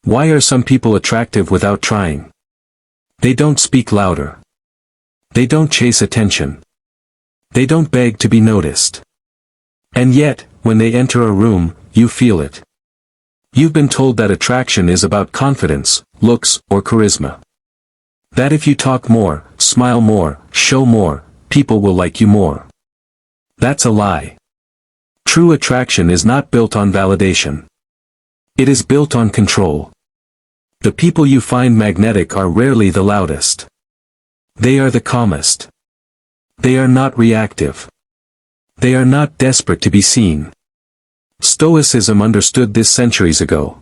Why are some people attractive without trying? They don't speak louder. They don't chase attention. They don't beg to be noticed. And yet, when they enter a room, you feel it. You've been told that attraction is about confidence, looks, or charisma. That if you talk more, smile more, show more, people will like you more. That's a lie. True attraction is not built on validation. It is built on control. The people you find magnetic are rarely the loudest. They are the calmest. They are not reactive. They are not desperate to be seen. Stoicism understood this centuries ago.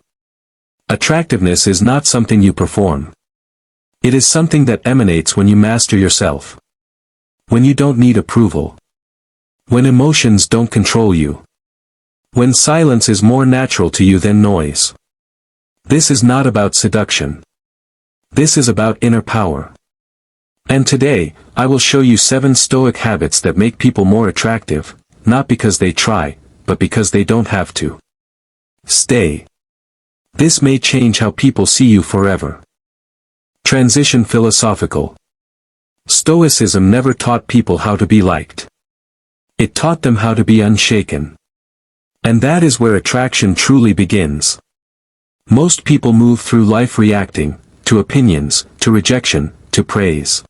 Attractiveness is not something you perform. It is something that emanates when you master yourself. When you don't need approval. When emotions don't control you. When silence is more natural to you than noise. This is not about seduction. This is about inner power. And today, I will show you 7 Stoic habits that make people more attractive, not because they try, but because they don't have to. Stay. This may change how people see you forever. Transition philosophical. Stoicism never taught people how to be liked. It taught them how to be unshaken. And that is where attraction truly begins. Most people move through life reacting, to opinions, to rejection, to praise.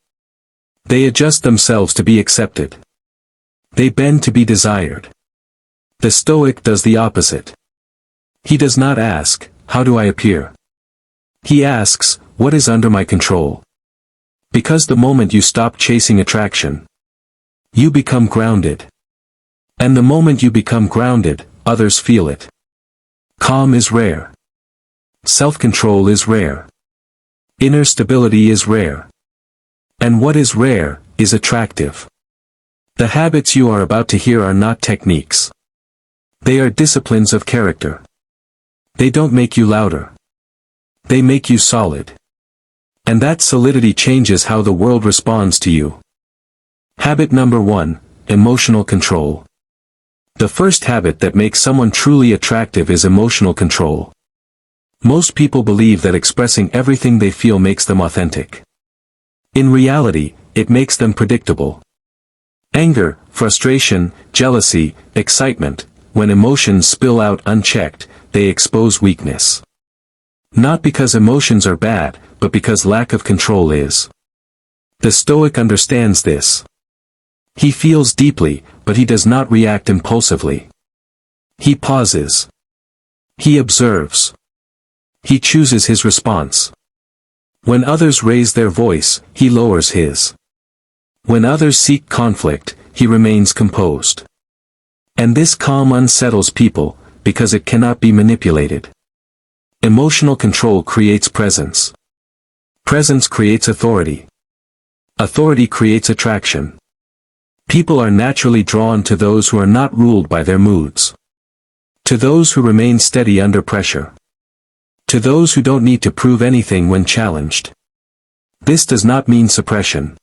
They adjust themselves to be accepted. They bend to be desired. The Stoic does the opposite. He does not ask, how do I appear? He asks, what is under my control? Because the moment you stop chasing attraction, you become grounded. And the moment you become grounded, others feel it. Calm is rare. Self-control is rare. Inner stability is rare. And what is rare, is attractive. The habits you are about to hear are not techniques. They are disciplines of character. They don't make you louder. They make you solid. And that solidity changes how the world responds to you. Habit number 1, emotional control. The first habit that makes someone truly attractive is emotional control. Most people believe that expressing everything they feel makes them authentic. In reality, it makes them predictable. Anger, frustration, jealousy, excitement, when emotions spill out unchecked, they expose weakness. Not because emotions are bad, but because lack of control is. The Stoic understands this. He feels deeply, but he does not react impulsively. He pauses. He observes. He chooses his response. When others raise their voice, he lowers his. When others seek conflict, he remains composed. And this calm unsettles people, because it cannot be manipulated. Emotional control creates presence. Presence creates authority. Authority creates attraction. People are naturally drawn to those who are not ruled by their moods. To those who remain steady under pressure. To those who don't need to prove anything when challenged. This does not mean suppression.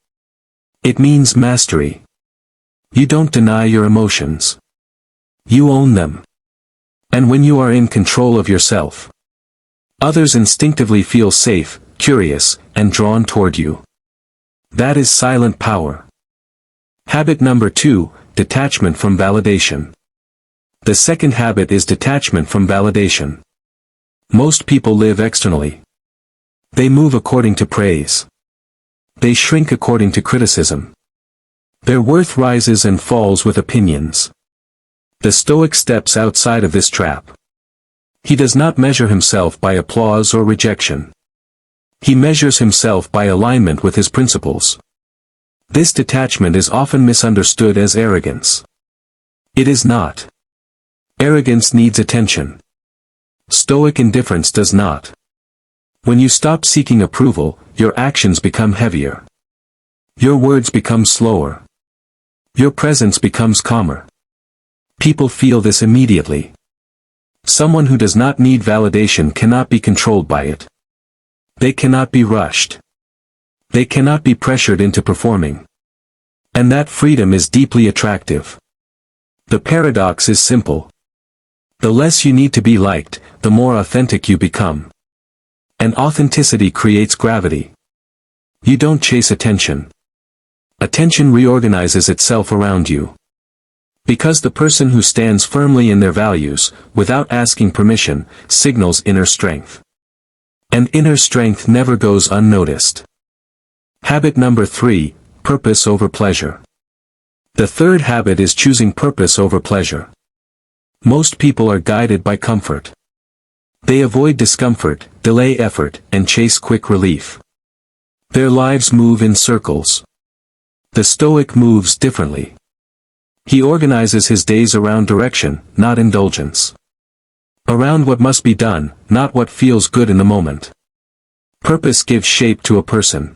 It means mastery. You don't deny your emotions. You own them. And when you are in control of yourself, others instinctively feel safe, curious, and drawn toward you. That is silent power. Habit number 2, detachment from validation. The second habit is detachment from validation. Most people live externally. They move according to praise. They shrink according to criticism. Their worth rises and falls with opinions. The Stoic steps outside of this trap. He does not measure himself by applause or rejection. He measures himself by alignment with his principles. This detachment is often misunderstood as arrogance. It is not. Arrogance needs attention. Stoic indifference does not. When you stop seeking approval, your actions become heavier. Your words become slower. Your presence becomes calmer. People feel this immediately. Someone who does not need validation cannot be controlled by it. They cannot be rushed. They cannot be pressured into performing. And that freedom is deeply attractive. The paradox is simple. The less you need to be liked, the more authentic you become. And authenticity creates gravity. You don't chase attention. Attention reorganizes itself around you. Because the person who stands firmly in their values, without asking permission, signals inner strength. And inner strength never goes unnoticed. Habit number 3, purpose over pleasure. The third habit is choosing purpose over pleasure. Most people are guided by comfort. They avoid discomfort, delay effort, and chase quick relief. Their lives move in circles. The Stoic moves differently. He organizes his days around direction, not indulgence. Around what must be done, not what feels good in the moment. Purpose gives shape to a person.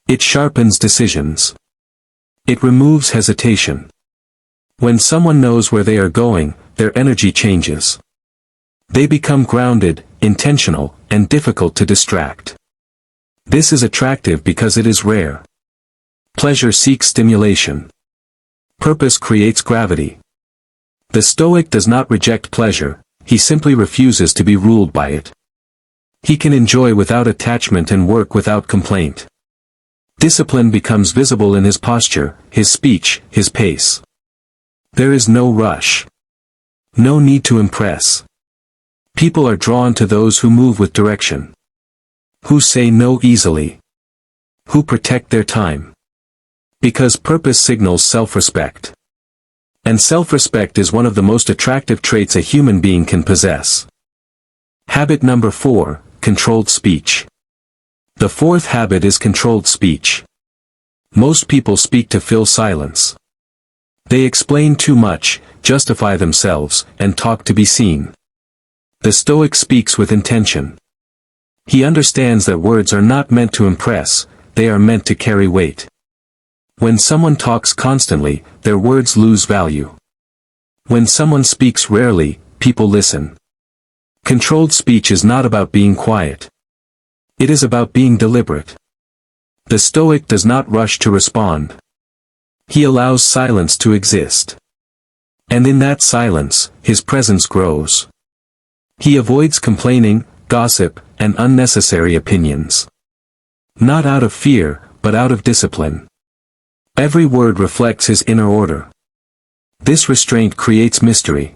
It sharpens decisions. It removes hesitation. When someone knows where they are going, their energy changes. They become grounded, intentional, and difficult to distract. This is attractive because it is rare. Pleasure seeks stimulation. Purpose creates gravity. The Stoic does not reject pleasure, he simply refuses to be ruled by it. He can enjoy without attachment and work without complaint. Discipline becomes visible in his posture, his speech, his pace. There is no rush. No need to impress. People are drawn to those who move with direction. Who say no easily. Who protect their time. Because purpose signals self-respect. And self-respect is one of the most attractive traits a human being can possess. Habit number 4, controlled speech. The fourth habit is controlled speech. Most people speak to fill silence. They explain too much, justify themselves, and talk to be seen. The Stoic speaks with intention. He understands that words are not meant to impress, they are meant to carry weight. When someone talks constantly, their words lose value. When someone speaks rarely, people listen. Controlled speech is not about being quiet. It is about being deliberate. The Stoic does not rush to respond. He allows silence to exist. And in that silence, his presence grows. He avoids complaining, gossip, and unnecessary opinions. Not out of fear, but out of discipline. Every word reflects his inner order. This restraint creates mystery.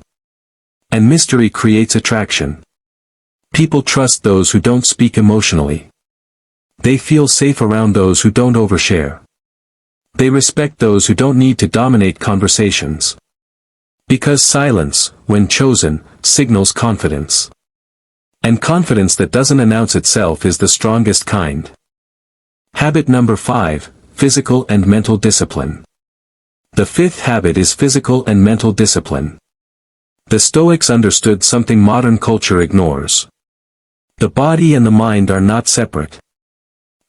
And mystery creates attraction. People trust those who don't speak emotionally. They feel safe around those who don't overshare. They respect those who don't need to dominate conversations. Because silence, when chosen, signals confidence. And confidence that doesn't announce itself is the strongest kind. Habit number 5, physical and mental discipline. The fifth habit is physical and mental discipline. The Stoics understood something modern culture ignores. The body and the mind are not separate.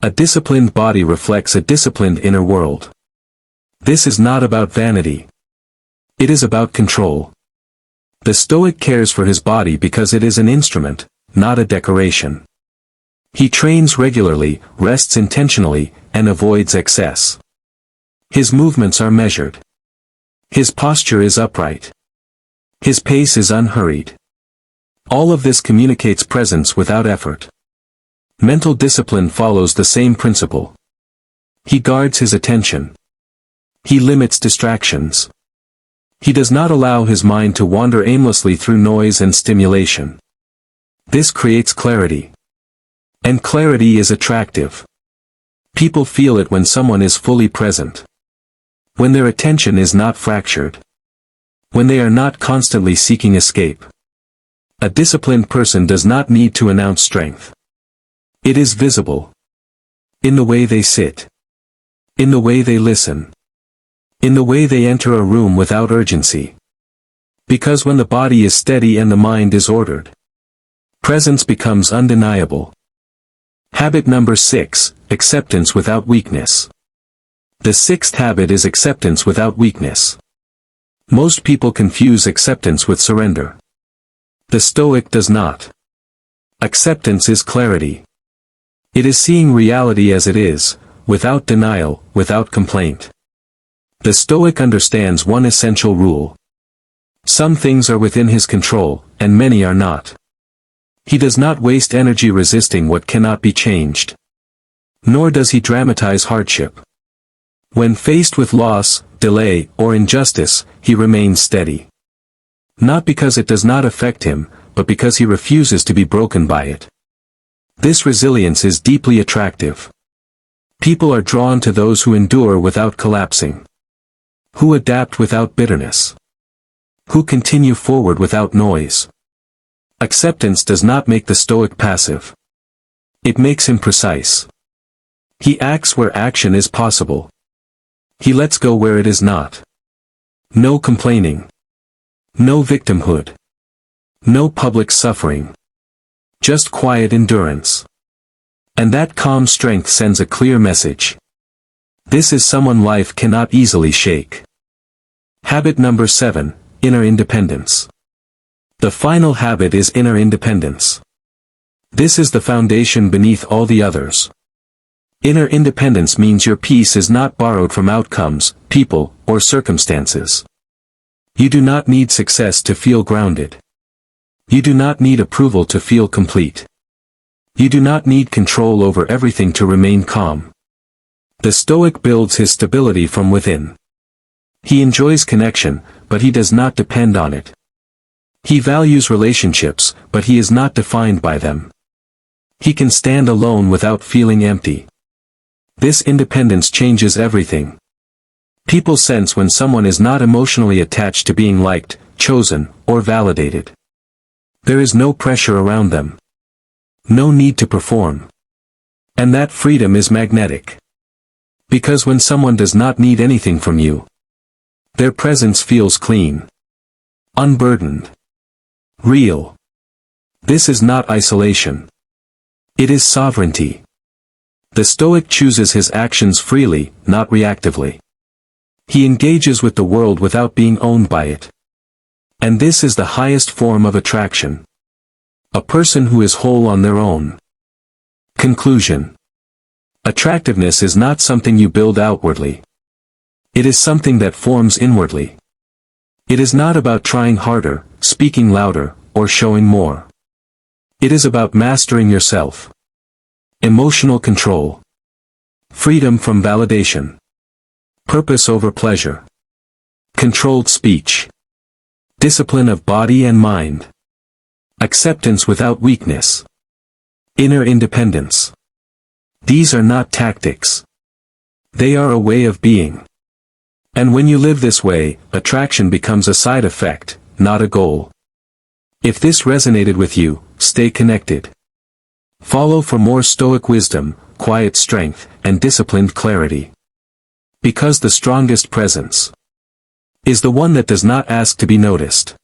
A disciplined body reflects a disciplined inner world. This is not about vanity. It is about control. The Stoic cares for his body because it is an instrument, not a decoration. He trains regularly, rests intentionally, and avoids excess. His movements are measured. His posture is upright. His pace is unhurried. All of this communicates presence without effort. Mental discipline follows the same principle. He guards his attention. He limits distractions. He does not allow his mind to wander aimlessly through noise and stimulation. This creates clarity. And clarity is attractive. People feel it when someone is fully present. When their attention is not fractured. When they are not constantly seeking escape. A disciplined person does not need to announce strength. It is visible. In the way they sit. In the way they listen. In the way they enter a room without urgency. Because when the body is steady and the mind is ordered, presence becomes undeniable. Habit number 6, acceptance without weakness. The sixth habit is acceptance without weakness. Most people confuse acceptance with surrender. The Stoic does not. Acceptance is clarity. It is seeing reality as it is, without denial, without complaint. The Stoic understands one essential rule. Some things are within his control, and many are not. He does not waste energy resisting what cannot be changed. Nor does he dramatize hardship. When faced with loss, delay, or injustice, he remains steady. Not because it does not affect him, but because he refuses to be broken by it. This resilience is deeply attractive. People are drawn to those who endure without collapsing. Who adapt without bitterness. Who continue forward without noise. Acceptance does not make the Stoic passive. It makes him precise. He acts where action is possible. He lets go where it is not. No complaining. No victimhood. No public suffering. Just quiet endurance. And that calm strength sends a clear message. This is someone life cannot easily shake. Habit number 7, inner independence. The final habit is inner independence. This is the foundation beneath all the others. Inner independence means your peace is not borrowed from outcomes, people, or circumstances. You do not need success to feel grounded. You do not need approval to feel complete. You do not need control over everything to remain calm. The Stoic builds his stability from within. He enjoys connection, but he does not depend on it. He values relationships, but he is not defined by them. He can stand alone without feeling empty. This independence changes everything. People sense when someone is not emotionally attached to being liked, chosen, or validated. There is no pressure around them. No need to perform. And that freedom is magnetic. Because when someone does not need anything from you, their presence feels clean. Unburdened. Real. This is not isolation. It is sovereignty. The Stoic chooses his actions freely, not reactively. He engages with the world without being owned by it. And this is the highest form of attraction. A person who is whole on their own. Conclusion. Attractiveness is not something you build outwardly. It is something that forms inwardly. It is not about trying harder, speaking louder, or showing more. It is about mastering yourself. Emotional control. Freedom from validation. Purpose over pleasure. Controlled speech. Discipline of body and mind. Acceptance without weakness. Inner independence. These are not tactics. They are a way of being. And when you live this way, attraction becomes a side effect, not a goal. If this resonated with you, stay connected. Follow for more Stoic wisdom, quiet strength, and disciplined clarity. Because the strongest presence is the one that does not ask to be noticed.